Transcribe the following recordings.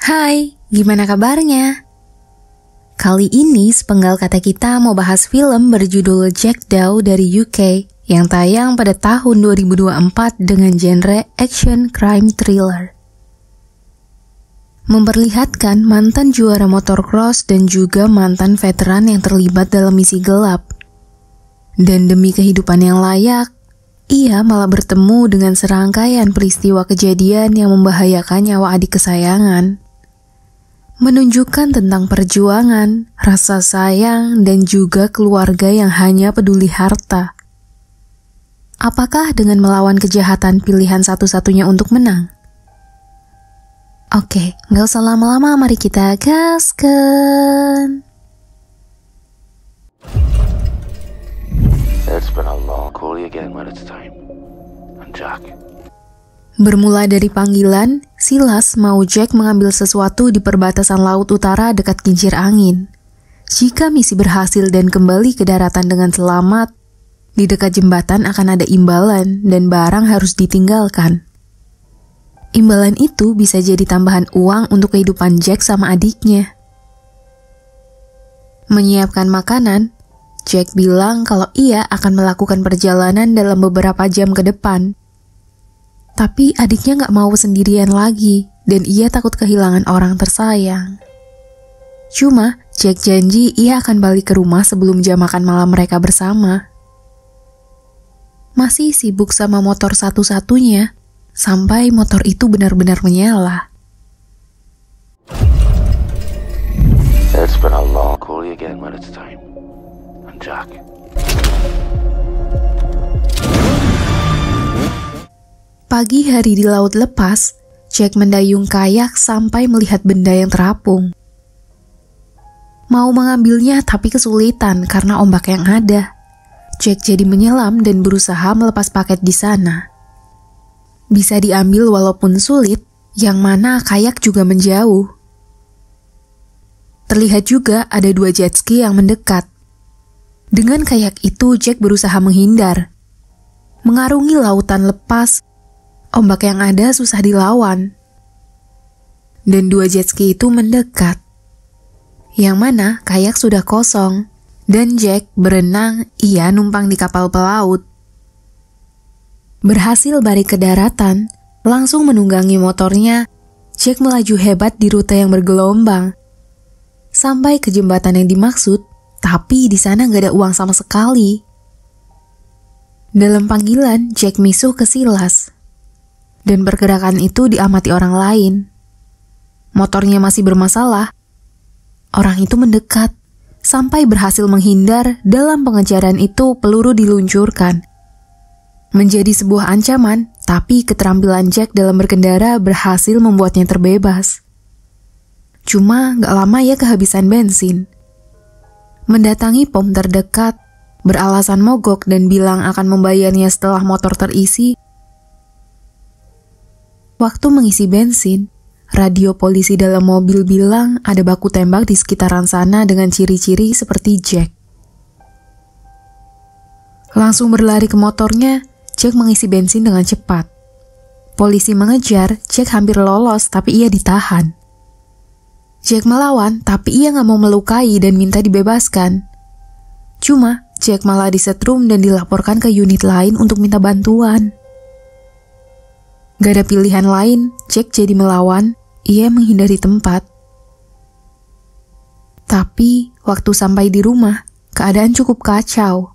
Hai, gimana kabarnya? Kali ini sepenggal kata kita mau bahas film berjudul Jackdaw dari UK yang tayang pada tahun 2024 dengan genre action crime thriller. Memperlihatkan mantan juara motocross dan juga mantan veteran yang terlibat dalam misi gelap. Dan demi kehidupan yang layak, ia malah bertemu dengan serangkaian peristiwa kejadian yang membahayakan nyawa adik kesayangan. Menunjukkan tentang perjuangan, rasa sayang, dan juga keluarga yang hanya peduli harta. Apakah dengan melawan kejahatan pilihan satu-satunya untuk menang? Oke, nggak usah lama-lama, mari kita gaskan. It's been a long call again when it's time. I'm Jack. Bermula dari panggilan, Silas mau Jack mengambil sesuatu di perbatasan laut utara dekat kincir angin. Jika misi berhasil dan kembali ke daratan dengan selamat, di dekat jembatan akan ada imbalan dan barang harus ditinggalkan. Imbalan itu bisa jadi tambahan uang untuk kehidupan Jack sama adiknya. Menyiapkan makanan, Jack bilang kalau ia akan melakukan perjalanan dalam beberapa jam ke depan. Tapi adiknya gak mau sendirian lagi, dan ia takut kehilangan orang tersayang. Cuma, Jack janji ia akan balik ke rumah sebelum jam makan malam mereka bersama. Masih sibuk sama motor satu-satunya, sampai motor itu benar-benar menyala. It's been a long call again when it's time. I'm Jack. Pagi hari di laut lepas, Jack mendayung kayak sampai melihat benda yang terapung. Mau mengambilnya tapi kesulitan karena ombak yang ada. Jack jadi menyelam dan berusaha melepas paket di sana. Bisa diambil walaupun sulit, yang mana kayak juga menjauh. Terlihat juga ada 2 jet ski yang mendekat. Dengan kayak itu, Jack berusaha menghindar. Mengarungi lautan lepas, ombak yang ada susah dilawan. Dan 2 jet ski itu mendekat. Yang mana kayak sudah kosong. Dan Jack berenang, ia numpang di kapal pelaut. Berhasil balik ke daratan, langsung menunggangi motornya, Jack melaju hebat di rute yang bergelombang. Sampai ke jembatan yang dimaksud, tapi di sana gak ada uang sama sekali. Dalam panggilan, Jack misuh ke Silas. Dan pergerakan itu diamati orang lain. Motornya masih bermasalah. Orang itu mendekat, sampai berhasil menghindar. Dalam pengejaran itu peluru diluncurkan. Menjadi sebuah ancaman, tapi keterampilan Jack dalam berkendara berhasil membuatnya terbebas. Cuma gak lama ia kehabisan bensin. Mendatangi pom terdekat, beralasan mogok dan bilang akan membayarnya setelah motor terisi. Waktu mengisi bensin, radio polisi dalam mobil bilang ada baku tembak di sekitaran sana dengan ciri-ciri seperti Jack. Langsung berlari ke motornya, Jack mengisi bensin dengan cepat. Polisi mengejar, Jack hampir lolos tapi ia ditahan. Jack melawan tapi ia gak mau melukai dan minta dibebaskan. Cuma, Jack malah disetrum dan dilaporkan ke unit lain untuk minta bantuan. Gak ada pilihan lain, Jack jadi melawan, ia menghindari tempat. Tapi, waktu sampai di rumah, keadaan cukup kacau.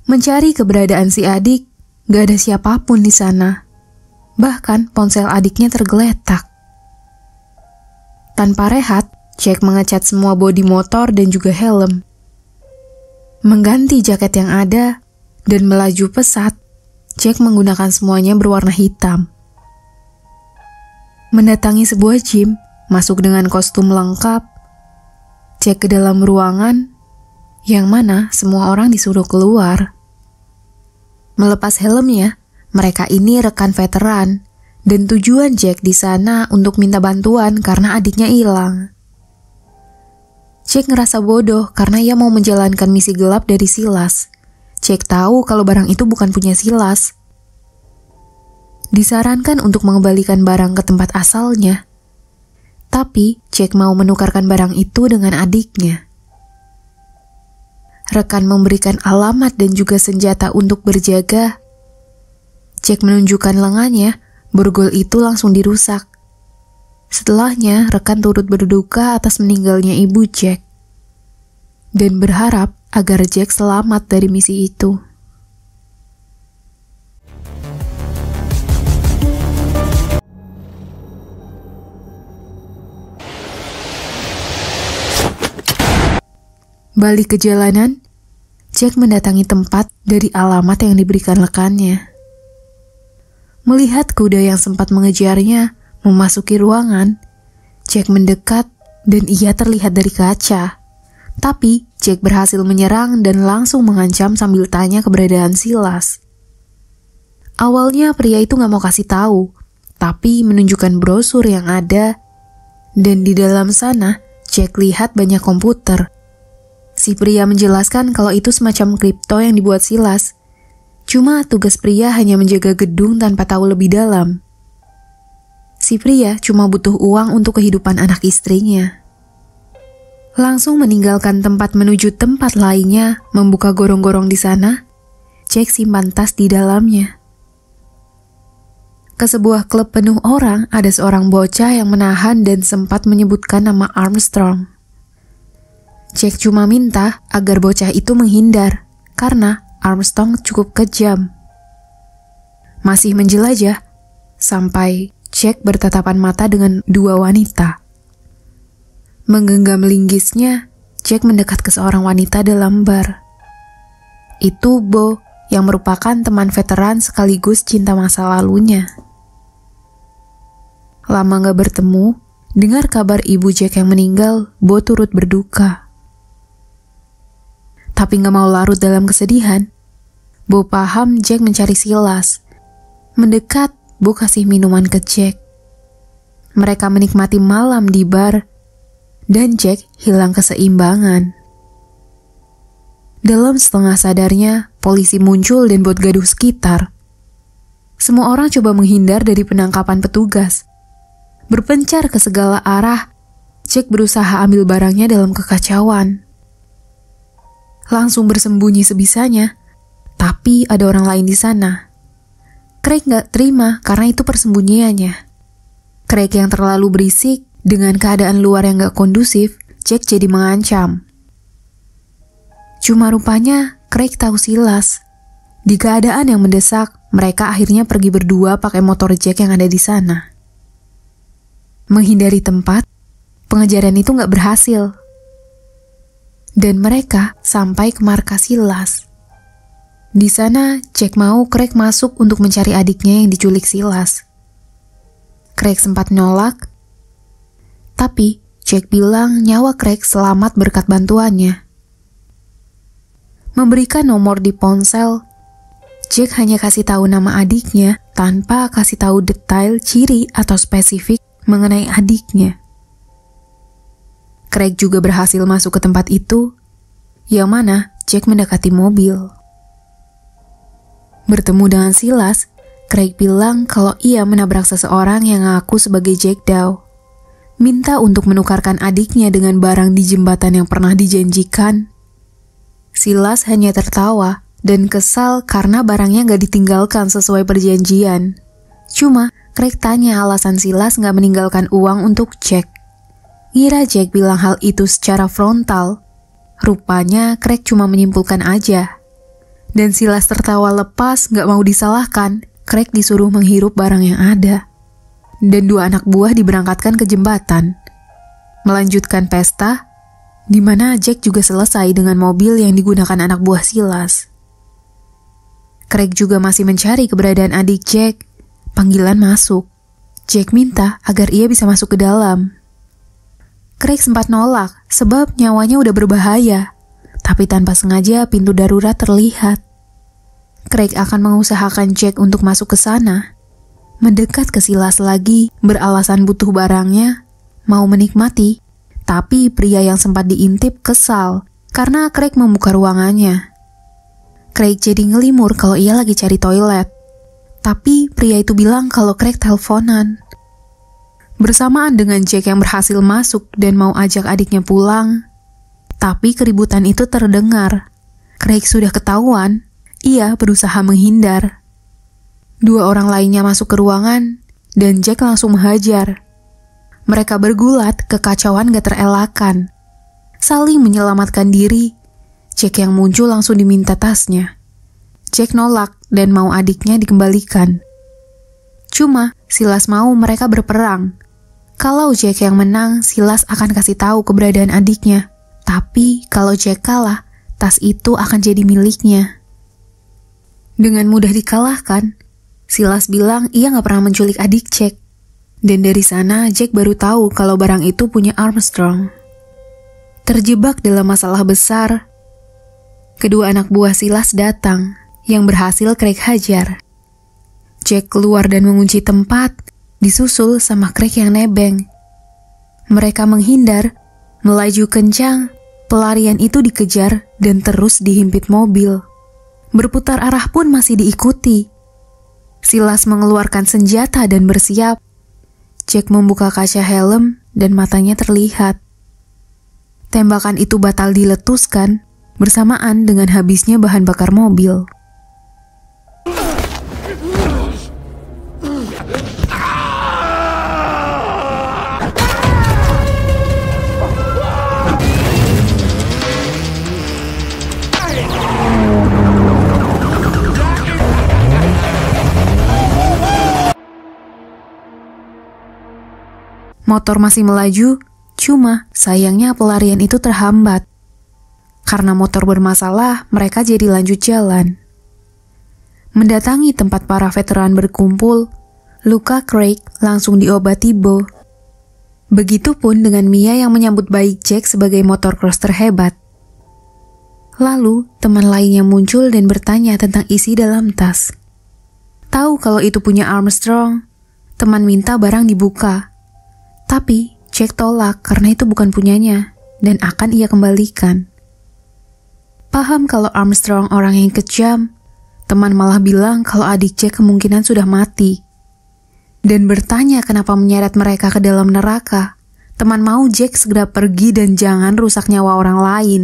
Mencari keberadaan si adik, gak ada siapapun di sana. Bahkan ponsel adiknya tergeletak. Tanpa rehat, Jack mengecat semua bodi motor dan juga helm. Mengganti jaket yang ada, dan melaju pesat, Jack menggunakan semuanya berwarna hitam. Mendatangi sebuah gym, masuk dengan kostum lengkap, Jack ke dalam ruangan, yang mana semua orang disuruh keluar. Melepas helmnya, mereka ini rekan veteran, dan tujuan Jack di sana untuk minta bantuan karena adiknya hilang. Jack ngerasa bodoh karena ia mau menjalankan misi gelap dari Silas. Jack tahu kalau barang itu bukan punya Silas. Disarankan untuk mengembalikan barang ke tempat asalnya. Tapi Jack mau menukarkan barang itu dengan adiknya. Rekan memberikan alamat dan juga senjata untuk berjaga. Jack menunjukkan lengannya, borgol itu langsung dirusak. Setelahnya, rekan turut berduka atas meninggalnya ibu Jack dan berharap agar Jack selamat dari misi itu. Balik ke jalanan, Jack mendatangi tempat dari alamat yang diberikan rekannya. Melihat kuda yang sempat mengejarnya memasuki ruangan, Jack mendekat dan ia terlihat dari kaca. Tapi Jack berhasil menyerang dan langsung mengancam sambil tanya keberadaan Silas. Awalnya pria itu gak mau kasih tahu, tapi menunjukkan brosur yang ada. Dan di dalam sana, Jack lihat banyak komputer. Si pria menjelaskan kalau itu semacam kripto yang dibuat Silas. Cuma tugas pria hanya menjaga gedung tanpa tahu lebih dalam. Si pria cuma butuh uang untuk kehidupan anak istrinya. Langsung meninggalkan tempat menuju tempat lainnya, membuka gorong-gorong di sana, Jack simpan tas di dalamnya. Ke sebuah klub penuh orang, ada seorang bocah yang menahan dan sempat menyebutkan nama Armstrong. Jack cuma minta agar bocah itu menghindar, karena Armstrong cukup kejam. Masih menjelajah, sampai Jack bertatapan mata dengan dua wanita. Menggenggam linggisnya, Jack mendekat ke seorang wanita dalam bar. Itu Bo, yang merupakan teman veteran sekaligus cinta masa lalunya. Lama gak bertemu, dengar kabar ibu Jack yang meninggal, Bo turut berduka. Tapi gak mau larut dalam kesedihan, Bo paham Jack mencari Silas. Mendekat, Bo kasih minuman ke Jack. Mereka menikmati malam di bar, dan Jack hilang keseimbangan. Dalam setengah sadarnya, polisi muncul dan buat gaduh sekitar. Semua orang coba menghindar dari penangkapan petugas. Berpencar ke segala arah, Jack berusaha ambil barangnya dalam kekacauan. Langsung bersembunyi sebisanya, tapi ada orang lain di sana. Craig gak terima karena itu persembunyiannya. Craig yang terlalu berisik, dengan keadaan luar yang gak kondusif, Jack jadi mengancam. Cuma rupanya Craig tahu Silas. Di keadaan yang mendesak, mereka akhirnya pergi berdua pakai motor Jack yang ada di sana. Menghindari tempat, pengejaran itu gak berhasil. Dan mereka sampai ke markas Silas. Di sana, Jack mau Craig masuk untuk mencari adiknya yang diculik Silas. Craig sempat nolak, tapi Jack bilang nyawa Craig selamat berkat bantuannya. Memberikan nomor di ponsel, Jack hanya kasih tahu nama adiknya tanpa kasih tahu detail ciri atau spesifik mengenai adiknya. Craig juga berhasil masuk ke tempat itu, yang mana Jack mendekati mobil. Bertemu dengan Silas, Craig bilang kalau ia menabrak seseorang yang ngaku sebagai Jack Dow. Minta untuk menukarkan adiknya dengan barang di jembatan yang pernah dijanjikan. Silas hanya tertawa dan kesal karena barangnya gak ditinggalkan sesuai perjanjian. Cuma, Craig tanya alasan Silas gak meninggalkan uang untuk Jack. Ngira Jack bilang hal itu secara frontal. Rupanya Craig cuma menyimpulkan aja. Dan Silas tertawa lepas, gak mau disalahkan. Craig disuruh menghirup barang yang ada. Dan dua anak buah diberangkatkan ke jembatan. Melanjutkan pesta, di mana Jack juga selesai dengan mobil yang digunakan anak buah Silas. Craig juga masih mencari keberadaan adik Jack. Panggilan masuk. Jack minta agar ia bisa masuk ke dalam. Craig sempat nolak sebab nyawanya udah berbahaya. Tapi tanpa sengaja pintu darurat terlihat. Craig akan mengusahakan Jack untuk masuk ke sana. Mendekat ke Silas lagi, beralasan butuh barangnya, mau menikmati. Tapi pria yang sempat diintip kesal karena Craig membuka ruangannya. Craig jadi ngelimur kalau ia lagi cari toilet. Tapi pria itu bilang kalau Craig teleponan. Bersamaan dengan Jack yang berhasil masuk dan mau ajak adiknya pulang, tapi keributan itu terdengar. Craig sudah ketahuan, ia berusaha menghindar. Dua orang lainnya masuk ke ruangan, dan Jack langsung menghajar. Mereka bergulat, kekacauan gak terelakkan. Saling menyelamatkan diri. Jack yang muncul langsung diminta tasnya. Jack nolak dan mau adiknya dikembalikan. Cuma Silas mau mereka berperang. Kalau Jack yang menang, Silas akan kasih tahu keberadaan adiknya. Tapi kalau Jack kalah, tas itu akan jadi miliknya. Dengan mudah dikalahkan, Silas bilang ia gak pernah menculik adik Jack. Dan dari sana Jack baru tahu kalau barang itu punya Armstrong. Terjebak dalam masalah besar, kedua anak buah Silas datang, yang berhasil Craig hajar. Jack keluar dan mengunci tempat, disusul sama Craig yang nebeng. Mereka menghindar, melaju kencang, pelarian itu dikejar dan terus dihimpit mobil. Berputar arah pun masih diikuti. Silas mengeluarkan senjata dan bersiap. Jack membuka kaca helm dan matanya terlihat. Tembakan itu batal diletuskan bersamaan dengan habisnya bahan bakar mobil. Motor masih melaju, cuma sayangnya pelarian itu terhambat. Karena motor bermasalah, mereka jadi lanjut jalan. Mendatangi tempat para veteran berkumpul, luka Craig langsung diobati Bo. Begitupun dengan Mia yang menyambut baik Jack sebagai motorcross terhebat. Lalu, teman lainnya muncul dan bertanya tentang isi dalam tas. Tahu kalau itu punya Armstrong, teman minta barang dibuka. Tapi Jack tolak karena itu bukan punyanya dan akan ia kembalikan. Paham kalau Armstrong orang yang kejam, teman malah bilang kalau adik Jack kemungkinan sudah mati. Dan bertanya kenapa menyeret mereka ke dalam neraka. Teman mau Jack segera pergi dan jangan rusak nyawa orang lain.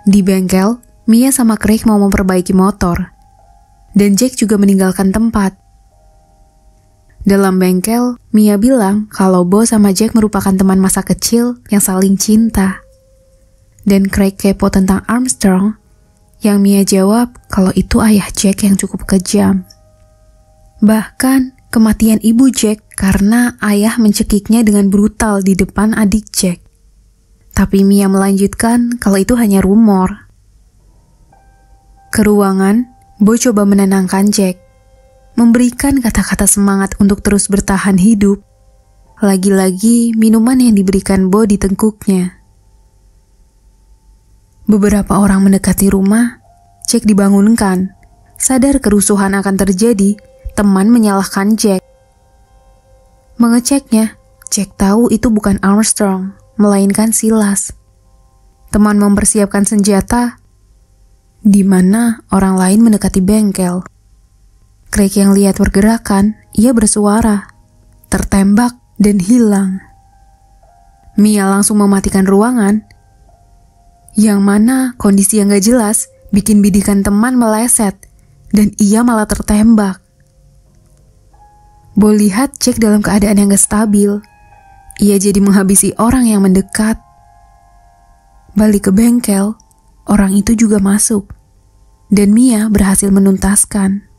Di bengkel, Mia sama Craig mau memperbaiki motor. Dan Jack juga meninggalkan tempat. Dalam bengkel, Mia bilang kalau Bo sama Jack merupakan teman masa kecil yang saling cinta. Dan Craig kepo tentang Armstrong, yang Mia jawab kalau itu ayah Jack yang cukup kejam. Bahkan, kematian ibu Jack karena ayah mencekiknya dengan brutal di depan adik Jack. Tapi Mia melanjutkan kalau itu hanya rumor. Ke ruangan, Bo coba menenangkan Jack. Memberikan kata-kata semangat untuk terus bertahan hidup. Lagi-lagi minuman yang diberikan Bo ditengkuknya. Beberapa orang mendekati rumah, Jack dibangunkan. Sadar kerusuhan akan terjadi, teman menyalahkan Jack. Mengeceknya, Jack tahu itu bukan Armstrong, melainkan Silas. Teman mempersiapkan senjata, di mana orang lain mendekati bengkel. Craig yang lihat pergerakan, ia bersuara, tertembak dan hilang. Mia langsung mematikan ruangan, yang mana kondisi yang gak jelas bikin bidikan teman meleset, dan ia malah tertembak. Bo lihat Jack dalam keadaan yang gak stabil, ia jadi menghabisi orang yang mendekat. Balik ke bengkel, orang itu juga masuk, dan Mia berhasil menuntaskan.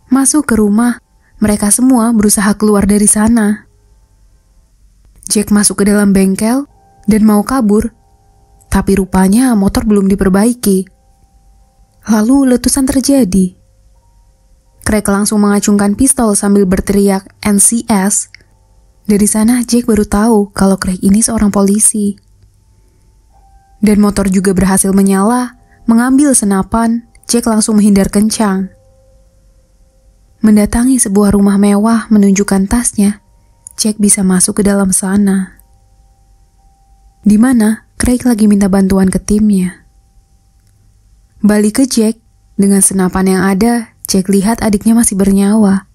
Masuk ke rumah, mereka semua berusaha keluar dari sana. Jack masuk ke dalam bengkel dan mau kabur, tapi rupanya motor belum diperbaiki. Lalu letusan terjadi. Craig langsung mengacungkan pistol sambil berteriak NCS. Dari sana Jack baru tahu kalau Craig ini seorang polisi. Dan motor juga berhasil menyala, mengambil senapan, Jack langsung menghindar kencang. Mendatangi sebuah rumah mewah menunjukkan tasnya, Jack bisa masuk ke dalam sana. Di mana Craig lagi minta bantuan ke timnya. Balik ke Jack, dengan senapan yang ada, Jack lihat adiknya masih bernyawa.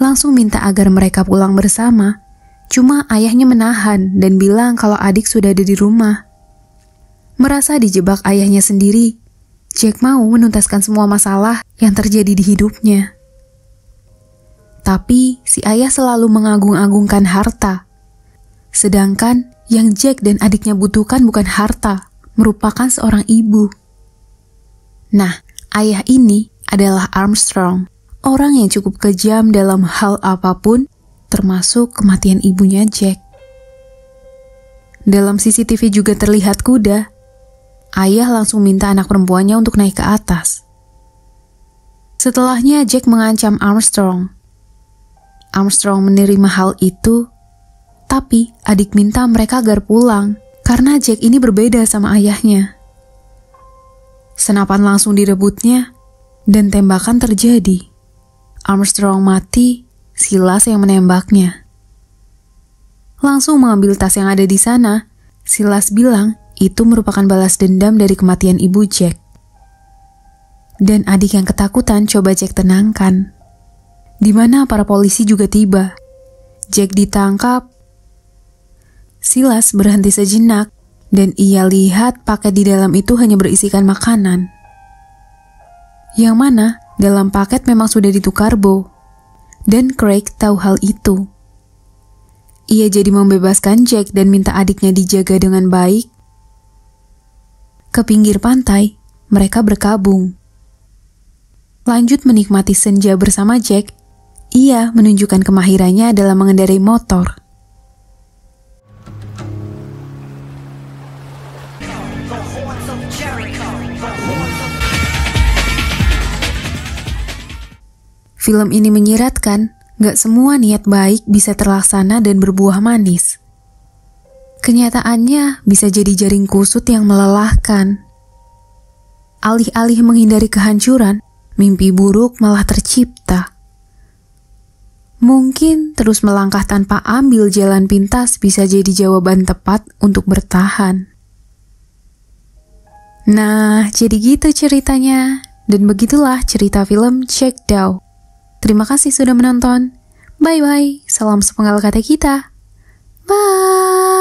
langsung minta agar mereka pulang bersama. Cuma ayahnya menahan dan bilang kalau adik sudah ada di rumah. Merasa dijebak ayahnya sendiri, Jack mau menuntaskan semua masalah yang terjadi di hidupnya. Tapi si ayah selalu mengagung-agungkan harta. Sedangkan yang Jack dan adiknya butuhkan bukan harta, merupakan seorang ibu. Nah, ayah ini adalah Armstrong, orang yang cukup kejam dalam hal apapun, termasuk kematian ibunya Jack. Dalam CCTV juga terlihat kuda. Ayah langsung minta anak perempuannya untuk naik ke atas. Setelahnya Jack mengancam Armstrong. Armstrong menerima hal itu, tapi adik minta mereka agar pulang karena Jack ini berbeda sama ayahnya. Senapan langsung direbutnya dan tembakan terjadi. Armstrong mati, Silas yang menembaknya. Langsung mengambil tas yang ada di sana, Silas bilang itu merupakan balas dendam dari kematian ibu Jack. Dan adik yang ketakutan coba Jack tenangkan. Di mana para polisi juga tiba. Jack ditangkap. Silas berhenti sejenak dan ia lihat paket di dalam itu hanya berisikan makanan. Yang mana dalam paket memang sudah ditukar karbo. Dan Craig tahu hal itu. Ia jadi membebaskan Jack dan minta adiknya dijaga dengan baik. Ke pinggir pantai, mereka berkabung. Lanjut menikmati senja bersama Jack, ia menunjukkan kemahirannya dalam mengendarai motor. Film ini menyiratkan, gak semua niat baik bisa terlaksana dan berbuah manis. Kenyataannya bisa jadi jaring kusut yang melelahkan. Alih-alih menghindari kehancuran, mimpi buruk malah tercipta. Mungkin terus melangkah tanpa ambil jalan pintas bisa jadi jawaban tepat untuk bertahan. Nah, jadi gitu ceritanya. Dan begitulah cerita film Jack Daw. Terima kasih sudah menonton. Bye-bye. Salam sepenggal kata kita. Bye.